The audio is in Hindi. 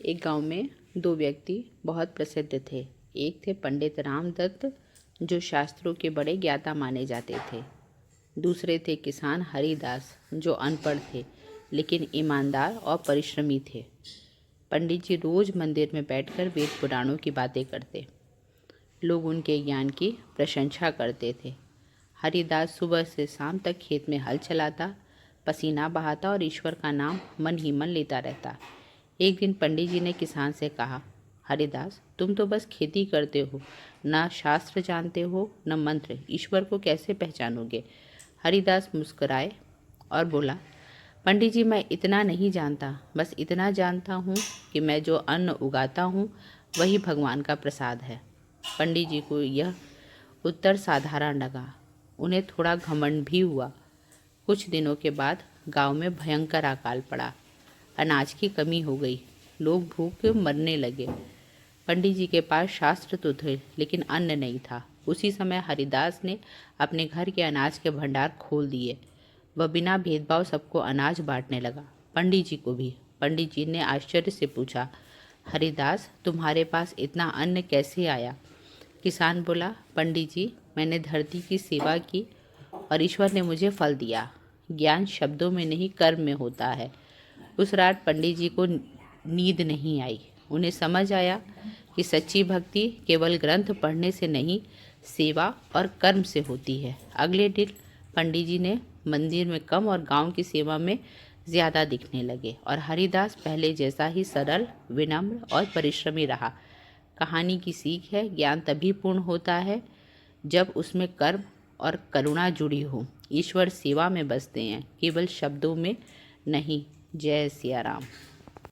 एक गांव में दो व्यक्ति बहुत प्रसिद्ध थे। एक थे पंडित रामदत्त, जो शास्त्रों के बड़े ज्ञाता माने जाते थे। दूसरे थे किसान हरिदास, जो अनपढ़ थे लेकिन ईमानदार और परिश्रमी थे। पंडित जी रोज मंदिर में बैठकर वेद पुराणों की बातें करते। लोग उनके ज्ञान की प्रशंसा करते थे। हरिदास सुबह से शाम तक खेत में हल चलाता, पसीना बहाता और ईश्वर का नाम मन ही मन लेता रहता। एक दिन पंडित जी ने किसान से कहा, हरिदास, तुम तो बस खेती करते हो, न शास्त्र जानते हो न मंत्र, ईश्वर को कैसे पहचानोगे? हरिदास मुस्कुराए और बोला, पंडित जी, मैं इतना नहीं जानता, बस इतना जानता हूँ कि मैं जो अन्न उगाता हूँ वही भगवान का प्रसाद है। पंडित जी को यह उत्तर साधारण लगा। उन्हें थोड़ा घमंड भी हुआ। कुछ दिनों के बाद गांव में भयंकर अकाल पड़ा। अनाज की कमी हो गई। लोग भूख मरने लगे। पंडित जी के पास शास्त्र तो थे लेकिन अन्न नहीं था। उसी समय हरिदास ने अपने घर के अनाज के भंडार खोल दिए। वह बिना भेदभाव सबको अनाज बांटने लगा, पंडित जी को भी। पंडित जी ने आश्चर्य से पूछा, हरिदास, तुम्हारे पास इतना अन्न कैसे आया? किसान बोला, पंडित जी, मैंने धरती की सेवा की और ईश्वर ने मुझे फल दिया। ज्ञान शब्दों में नहीं, कर्म में होता है। उस रात पंडित जी को नींद नहीं आई। उन्हें समझ आया कि सच्ची भक्ति केवल ग्रंथ पढ़ने से नहीं, सेवा और कर्म से होती है। अगले दिन पंडित जी ने मंदिर में कम और गांव की सेवा में ज़्यादा दिखने लगे और हरिदास पहले जैसा ही सरल, विनम्र और परिश्रमी रहा। कहानी की सीख है, ज्ञान तभी पूर्ण होता है जब उसमें कर्म और करुणा जुड़ी हो। ईश्वर सेवा में बसते हैं, केवल शब्दों में नहीं। जय सिया राम।